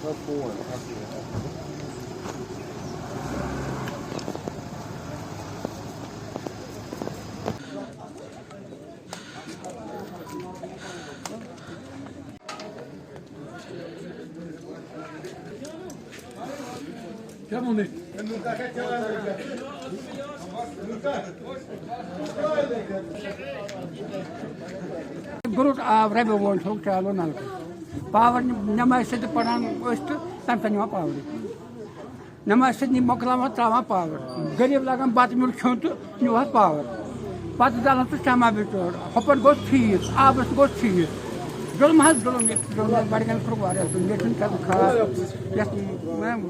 گروٹ آب ربیو وول چھوک چالو نلکہ پاور نماز سید پڑھان تو تم سات نوان پاور نماز سید مکلاوان تراوان پاور غریب لگان بت میل کھیون تو نیوہس پاور پتہ دلان سہ چما بچور ہپر گوس فیس آبس گوس فیس ظلم حظ ظلم بڑگن کھوٚر واریاہ ظلم ییٚتہِ چھُنہٕ کانٛہہ خاص یَتھ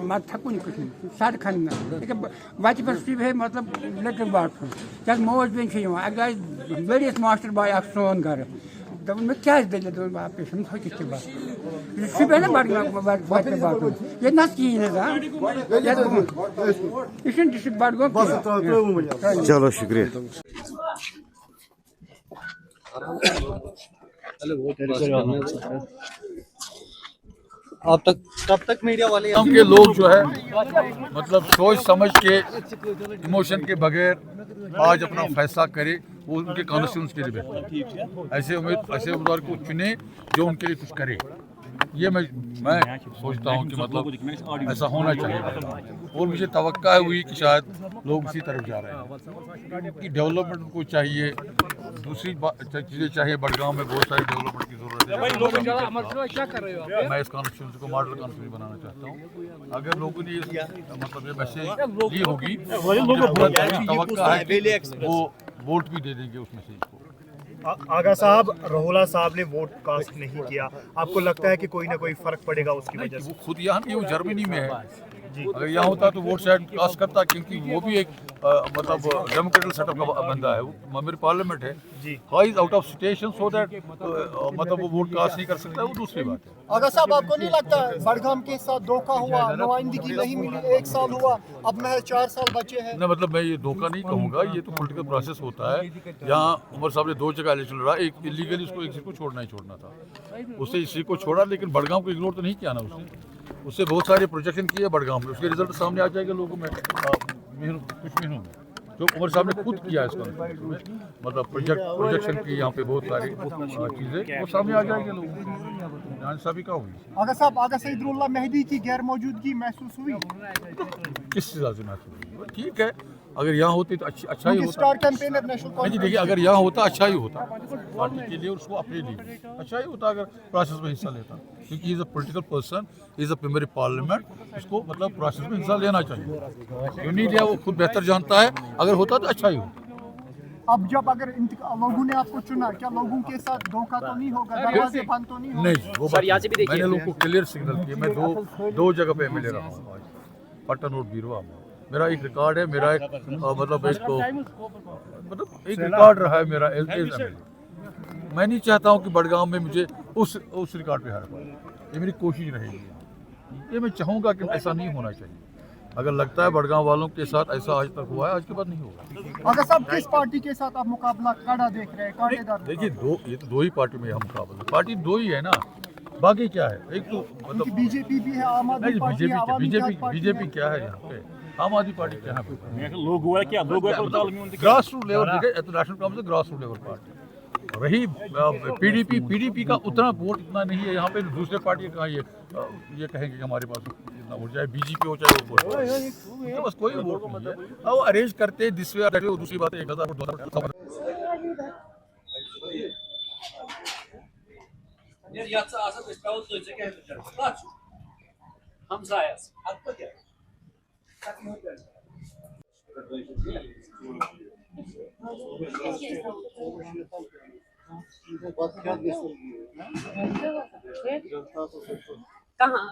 مت تھکُن کُنہِ سڑکن نہٕ وتہِ پٮ۪ٹھ صُبحٲے مطلب لیٹرِن باتھ روٗم کیٛازِ موج بیٚنہِ چھِ یِوان اَکہِ دۄہ آسہِ لٔڑِتھ ماسٹر باے اکھ سون گرٕ دوٚپُن مےٚ کیٛازِ دٔلیٖل دوٚپُن باپے چھُنہٕ ہۄکھِتھ تہِ بس صُبحٲے نا بڈگام وتہِ باتھ روٗم ییٚتہِ نہ حظ کِہیٖنۍ حظ یہِ چھُنہٕ ڈسٹرک بڈگام کینٛہہ. چلو شکریہ. اب تک کب تک میڈیا والے کے لوگ جو ہے مطلب سوچ سمجھ کے ایموشن کے بغیر آج اپنا فیصلہ کرے وہ ان کے کانسٹیٹیوئنٹس کے لیے بہتر ایسے امیدوار کو چنے جو ان کے لیے کچھ کرے. یہ میں سوچتا ہوں کہ مطلب ایسا ہونا چاہیے اور مجھے توقع ہوئی کہ شاید لوگ اسی طرف جا رہے ہیں کہ ڈیولپمنٹ کو چاہیے. دوسری چیزیں چاہیے بڈگام میں بہت ساری ڈیولپمنٹ کی ضرورت ہے. میں اس کانسٹیٹیوئنسی کو ماڈل کانسٹیٹیوئنسی بنانا چاہتا ہوں. اگر لوگوں نے مطلب یہ میسیج دی ہوگی توقع ہے کہ وہ ووٹ بھی دے دیں گے اس میسیج کو. آغا صاحب رہولا صاحب نے ووٹ کاسٹ نہیں کیا, آپ کو لگتا ہے کہ کوئی نہ کوئی فرق پڑے گا اس کی وجہ سے؟ وہ خود یہاں نہیں, وہ جرمنی میں ہے. اگر یہاں ہوتا تو ووٹ شاید کاسٹ کرتا کیونکہ وہ بھی ایک مطلب ڈیموکریٹک سیٹ اپ کا بندہ ہے, وہ ممبر پارلیمنٹ ہے. High out of station so that مطلب وہ ووٹ کاسٹ نہیں کر سکتا, وہ دوسری بات ہے. آغا صاحب آپ کو نہیں لگتا بڈگام کے ساتھ دھوکہ ہوا, نمائندگی نہیں ملی, 1 سال ہوا, اب محض 4 سال بچے ہیں؟ نہ مطلب میں یہ دھوکہ نہیں کہوں گا, یہ تو پولیٹیکل پروسیس ہوتا ہے. یہاں عمر صاحب نے 2 جگہ الیکشن لڑا, ایک ایلیگلی اس کو ایک سیٹ کو چھوڑنا ہی چھوڑنا تھا, اس سے اسی کو چھوڑا, لیکن بڈگام کو اگنور تو نہیں کیا نا اس سے بہت سارے پروجیکشن کیے بڈگام میں, اس کے رزلٹ سامنے آ جائے گا لوگوں میں کچھ مہینوں میں. جو عمر صاحب نے خود کیا اس کا مطلب پروجیکشن کی یہاں پہ بہت ساری چیزیں وہ سامنے آ جائے گی لوگوں کو. صاحب کا ہوئی. آغا صاحب آغا سعید اللہ مہدی کی غیر موجودگی محسوس ہوئی؟ کس چیز سے محسوس ہوئی؟ ٹھیک ہے, اگر یہاں ہوتی تو اچھا ہی ہوتا. اسٹار کیمپینر نیشنل نہیں دیکھیے, اگر یہاں ہوتا اچھا ہی ہوتا پارٹی کے لیے اور اس کو اپنے لیے اچھا ہی ہوتا اگر پروسیس میں حصہ لیتا, کیونکہ he is a political person, he is a member parliament, اس کو مطلب پروسیس میں حصہ لینا چاہیے. کیوں نہیں لیا وہ خود بہتر جانتا ہے, اگر ہوتا تو اچھا ہی ہوتا. اب جب اگر لوگوں نے آپ کو چنا, کیا لوگوں کے ساتھ دھوکہ تو نہیں ہوگا, دروازے بند تو نہیں ہوگا؟ نہیں, وہ میں نے لوگوں کو کلیئر سگنل کیا. میں دو جگہ پہ ایم ایل اے رہا ہوں آج, پٹن اور بیروا میں. میرا ایک ریکارڈ ہے, میرا ایک مطلب ایک ریکارڈ رہا ہے میرا ایز ایم ایل اے. میں نہیں چاہتا ہوں کہ بڈگام میں مجھے اس ریکارڈ پہ ہار پائے. یہ میری کوشش رہے گی, یہ میں چاہوں گا کہ ایسا نہیں ہونا چاہیے. اگر لگتا ہے بڈگام والوں کے ساتھ ایسا آج تک ہوا ہے, آج کے بعد نہیں ہوگا. اگر صاحب کس پارٹی کے ساتھ آپ مقابلہ کڑا دیکھ رہے ہیں؟ دیکھیے یہ تو 2 ہی پارٹی میں ہم مقابلہ, پارٹی 2 ہی ہے نا, باقی کیا ہے. ایک تو مطلب بی جے پی بھی ہے, عام آدمی پارٹی ہے, بی جے پی کیا ہے یہاں پہ, عام آدمی پارٹی کیا ہے, grass root level, national conference grass root level party رہی. پی ڈی پی کا اتنا ووٹ اتنا نہیں ہے یہاں پہ. دوسرے پارٹی کا یہ کہیں گے کہ ہمارے پاس اتنا ووٹ, چاہے بی جے پی ہو چاہے وہ بس کوئی ووٹ نہیں ہے. وہ ارینج کرتے دس وے, دوسری بات 1000 ووٹ 2000 ووٹ. کہاں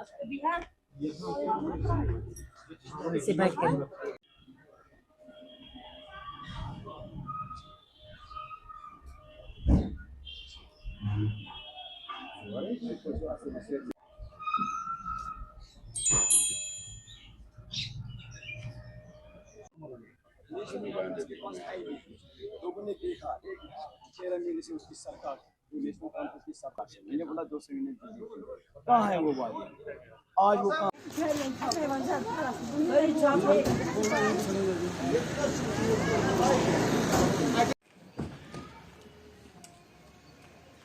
لوگوں نے دیکھا ایک چہرہ میرے سے اس کی سرکار मैंने बोला 200 यूनिट दीजिए, कहाँ है वो वादे? आज वो कहाँ?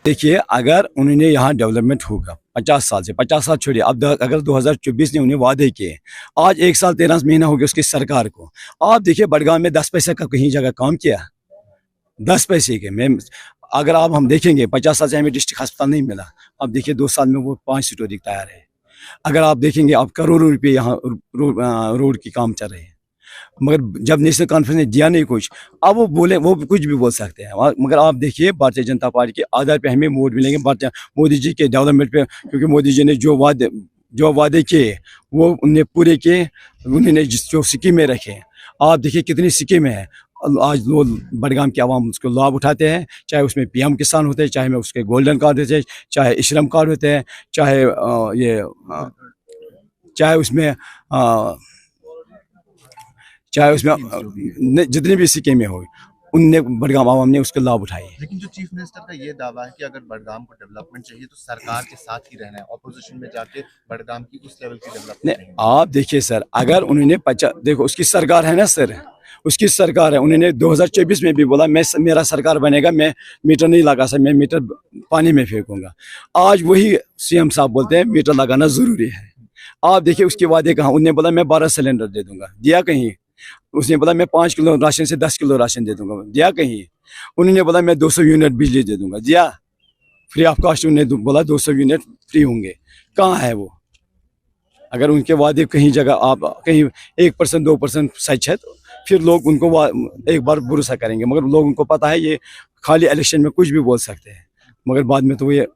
देखिए, अगर उन्होंने यहाँ डेवलपमेंट होगा 50 साल से, 50 साल छोड़िए, अब अगर 2024 ने उन्हें वादे किए, आज 1 साल 13 महीना हो गया उसकी सरकार को। आप देखिए बड़गांव में 10 पैसे का कहीं जगह काम किया, 10 पैसे के में अगर आप हम देखेंगे 50 साल से हमें डिस्ट्रिक्ट अस्पताल नहीं मिला, अब देखिए 2 साल में वो 5 स्टोरी तैयार है। अगर आप देखेंगे अब करोड़ों रुपये यहाँ रोड की काम चल रहे हैं, मगर जब नेशनल कॉन्फ्रेंस ने दिया नहीं कुछ, अब वो बोले, वो कुछ भी बोल सकते हैं। मगर आप देखिए भारतीय जनता पार्टी के आधार पे हमें वोट मिलेंगे मोदी जी के डेवलपमेंट पे, क्योंकि मोदी जी ने जो वादे किए वो उन्हें पूरे किए। उन्होंने जो स्कीमें रखे, आप देखिए कितनी स्कीमें हैं, आज लोग बड़गाम के आवाम उसको लाभ उठाते हैं, चाहे उसमें PM किसान होते हैं, चाहे में उसके गोल्डन कार्ड होते हैं, चाहे श्रम कार्ड होते हैं, चाहे उसमें जितनी भी स्कीमें हो, उनने बड़गाम आवाम ने उसका लाभ उठाए। लेकिन जो चीफ मिनिस्टर का ये दावा है कि अगर बड़गाम को डेवलपमेंट चाहिए तो सरकार के साथ ही रहना है, ऑपोजिशन में जाके बड़गाम की उस लेवल की डेवलपमेंट नहीं। आप देखिए सर, अगर उन्होंने देखो उसकी सरकार है ना सर, उसकी सरकार है, उन्होंने 2024 में भी बोला मेरा सरकार बनेगा, मैं मीटर नहीं लगा सर, मैं मीटर पानी में फेंकूंगा। आज वही CM साहब बोलते हैं मीटर लगाना जरूरी है। आप देखिए उसके वादे कहाँ, उन्होंने बोला मैं 12 सिलेंडर दे दूंगा, दिया कहीं? उसने बोला मैं 5 किलो राशन से 10 किलो राशन दे दूंगा, दिया कहीं? उन्होंने बोला मैं 200 यूनिट बिजली दे दूंगा, दिया? फ्री ऑफ कॉस्ट उन्होंने बोला 200 यूनिट फ्री होंगे, कहाँ है वो? अगर उनके वादे कहीं जगह आप कहीं 1% 2% सच है तो फिर लोग उनको एक बार भरोसा करेंगे, मगर लोग उनको पता है ये खाली इलेक्शन में कुछ भी बोल सकते हैं, मगर बाद में तो ये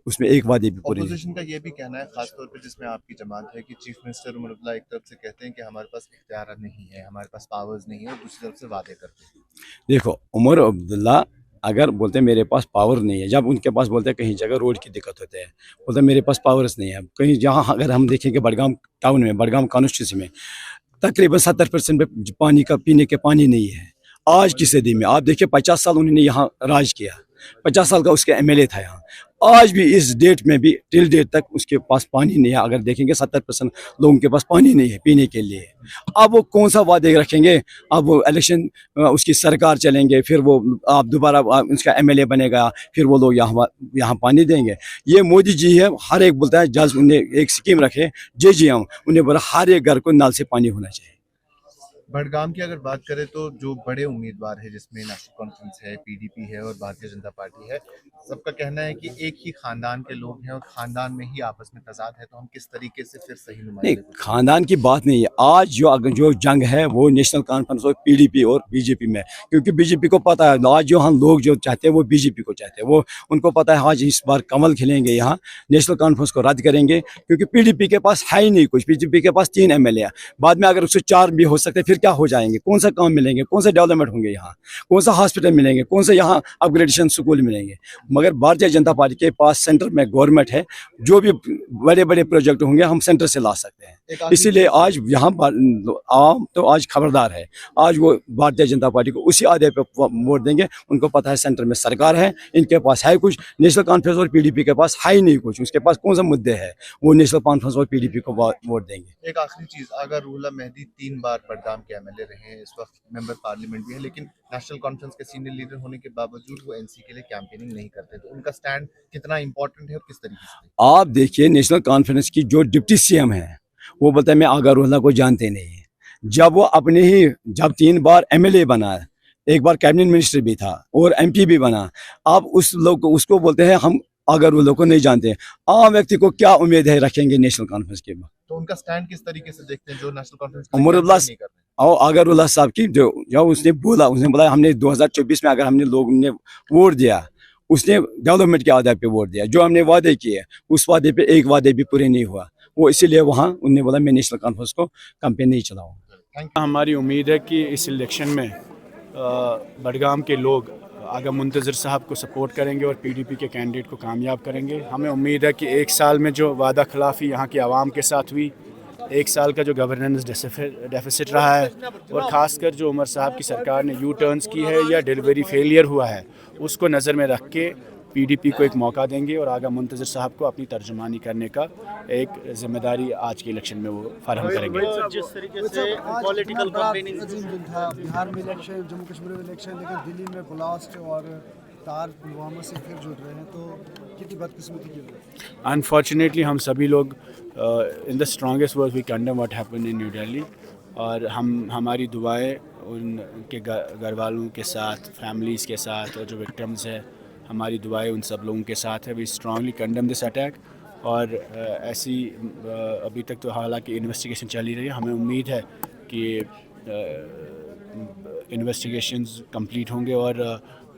उसमें एक वादे भी पूरी। ऑपोजिशन का ये भी कहना है, खासतौर पर जिसमें आपकी जमात है, कि चीफ मिनिस्टर उमर अब्दुल्ला एक तरफ से कहते हैं कि हमारे पास इख्तियार नहीं है, हमारे पास पावर्स नहीं है, और दूसरी तरफ से वादे करते हैं। देखो उमर अब्दुल्ला अगर बोलते हैं मेरे पास पावर नहीं है, जब उनके पास बोलते हैं कहीं जगह रोड की दिक्कत होती है, बोलते हैं मेरे पास पावर्स नहीं है, कहीं जहाँ अगर हम देखेंगे बड़गाम टाउन में, बड़गाम कॉन्स्टिट्यूंसी में तकरीबन 70% पे पानी का पीने के पानी नहीं है। आज की सदी में आप देखिए 50 साल उन्होंने यहाँ राज किया, 50 साल का उसके MLA था यहाँ, आज भी इस डेट में भी टिल डेट तक उसके पास पानी नहीं है। अगर देखेंगे 70% लोगों के पास पानी नहीं है पीने के लिए। अब वो कौन सा वादे रखेंगे? अब वो इलेक्शन उसकी सरकार चलेंगे, फिर वो आप दोबारा उसका MLA बनेगा, फिर वो लोग यहाँ पानी देंगे। ये मोदी जी है, हर एक बोलता है जज उन्हें एक स्कीम रखे JGM, उन्हें बोला हर एक घर को नल से पानी होना चाहिए। बड़गाम की अगर बात करें तो जो बड़े उम्मीदवार है, जिसमें नेशनल कॉन्फ्रेंस है, PDP है और भारतीय जनता पार्टी है, सबका कहना है कि एक ही खानदान के लोग हैं और खानदान में ही आपस में तजाद है, तो हम किस तरीके से फिर सही नुमाइंदे? नहीं, खानदान की बात नहीं है। आज जो जंग है वो नेशनल कॉन्फ्रेंस और PDP और BJP में, क्योंकि BJP को पता है आज जो हम लोग जो चाहते हैं वो BJP को चाहते हैं, वो उनको पता है आज इस बार कमल खिलेंगे, यहाँ नेशनल कॉन्फ्रेंस को रद्द करेंगे, क्योंकि PDP के पास है ही नहीं कुछ। BJP के पास 3 MLA है, बाद में अगर उससे 4 भी हो सकते फिर क्या हो जाएंगे? कौन सा काम मिलेंगे? कौन सा डेवलपमेंट होंगे? यहाँ कौन सा हॉस्पिटल मिलेंगे? कौन सा यहाँ अपग्रेडेशन स्कूल मिलेंगे? मगर भारतीय जनता पार्टी के पास सेंटर में गवर्नमेंट है, जो भी बड़े बड़े प्रोजेक्ट होंगे हम सेंटर से ला सकते हैं। इसीलिए आज यहाँ आम तो आज खबरदार है, आज वो भारतीय जनता पार्टी को उसी आधे पे वोट देंगे। उनको पता है सेंटर में सरकार है, इनके पास है कुछ, नेशनल कॉन्फ्रेंस और PDP के पास है ही नहीं कुछ। उसके पास कौन सा मुद्दे है? वो नेशनल कॉन्फ्रेंस और PDP को वोट देंगे। एक आखिरी चीज, अगर रूहुल्लाह मेहदी 3 बार बड़गाम के MLA रहे हैं, इस वक्त मेंबर पार्लियामेंट भी है, लेकिन नेशनल कॉन्फ्रेंस के सीनियर लीडर होने के बावजूद वो NC के लिए कैंपेनिंग नहीं करते, तो उनका स्टैंड कितना इंपॉर्टेंट है और किस तरीके से? आप देखिए नेशनल कॉन्फ्रेंस की जो डिप्टी CM है वो बोलता है मैं आगा रूहुल्लाह को जानते नहीं। जब वो अपने ही जब 3 बार MLA बना, एक बार कैबिनेट मिनिस्टर भी था और MP भी बना, आप उस लोग को उसको बोलते हैं हम आगा रूहुल्लाह को नहीं जानते। आम व्यक्ति को क्या उम्मीद है रखेंगे नेशनल कॉन्फ्रेंस के बाद? तो उनका स्टैंड किस तरीके से देखते हैं जो नेशनल कॉन्फ्रेंस उमर अब्दुल्ला और आगा रूहुल्लाह साहब की जो उसने बोला हमने 2024 में अगर हमने लोगों ने वोट दिया, उसने डेवलपमेंट के आधार पे वोट दिया, जो हमने वादे किए उस वादे पे एक वादे भी पूरे नहीं हुआ, वो इसीलिए वहाँ उन्होंने बोला मैं नेशनल कॉन्फ्रेंस को कैंपेन नहीं चलाऊँगा। हमारी उम्मीद है कि इस इलेक्शन में बड़गाम के लोग आगा मुंतज़र साहब को सपोर्ट करेंगे और PDP के कैंडिडेट को कामयाब करेंगे। हमें उम्मीद है कि 1 साल में जो वादा खिलाफ़ी यहाँ की आवाम के साथ हुई, 1 साल का जो गवर्नेंस डेफिसिट रहा है, और ख़ासकर जो उमर साहब की सरकार ने U टर्न्स की है या डिलीवरी फेलियर हुआ है, उसको नज़र में रख के PDP को एक मौका देंगे और आगा मुंतज़र साहब को अपनी तर्जुमानी करने का एक जिम्मेदारी आज के इलेक्शन में वो फराहम करेंगे। जिस तरीके से पॉलिटिकल कैंपेनिंग अजीम दिन था, बिहार में इलेक्शन, जम्मू कश्मीर में इलेक्शन, लेकिन दिल्ली में ब्लास्ट और तार पुलवामा से फिर जुड़ रहे हैं, तो कितनी बदकिस्मती की वजह। अनफॉर्चुनेटली हम सभी लोग in the strongest words we condemn what happened in New Delhi, और हमारी दुआएं उनके घर वालों के साथ, फैमिलीज़ के साथ, और जो विक्टिम्स है हमारी दुआएं उन सब लोगों के साथ है। We strongly condemn this attack, और ऐसी अभी तक तो हालांकि इन्वेस्टिगेशन चल ही रही है, हमें उम्मीद है कि इन्वेस्टिगेशंस कंप्लीट होंगे, और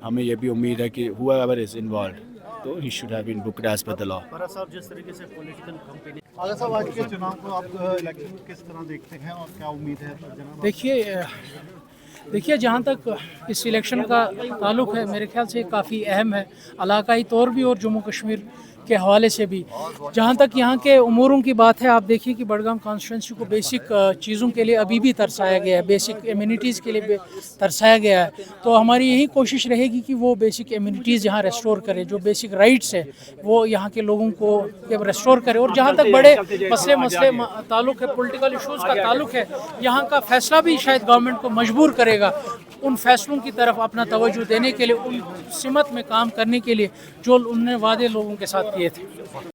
हमें ये भी उम्मीद है कि whoever is involved तो he should have been booked as per the law। साहब जिस तरीके से पॉलिटिकल कैंपेनिंग आगा साहब, आज के चुनाव को आप इलेक्शन को किस तरह देखते हैं और क्या उम्मीद है जनाब? देखिए जहाँ तक इस इलेक्शन का ताल्लुक़ है, मेरे ख्याल से काफ़ी अहम है, इलाकाई तौर भी और जम्मू कश्मीर के हवाले से भी। जहाँ तक यहाँ के उमूरों की बात है, आप देखिए कि बडगाम कॉन्स्टिट्यूंसी को बेसिक चीज़ों के लिए अभी भी तरसाया गया है, बेसिक एम्यूनिटीज़ के लिए तरसाया गया है। तो हमारी यही कोशिश रहेगी कि वो बेसिक एम्यूनिटीज़ यहाँ रेस्टोर करे, जो बेसिक राइट्स है वो यहाँ के लोगों को रेस्टोर करे। और जहाँ तक बड़े मसले ताल्लुक़ है, पॉलिटिकल इशूज़ का ताल्लुक़ है, यहाँ का फैसला भी शायद गवर्नमेंट को मजबूर करेगा उन फैसलों की तरफ अपना तवज्जो देने के लिए, उन सिमत में काम करने के लिए जो उन्होंने वादे लोगों के साथ किए थे।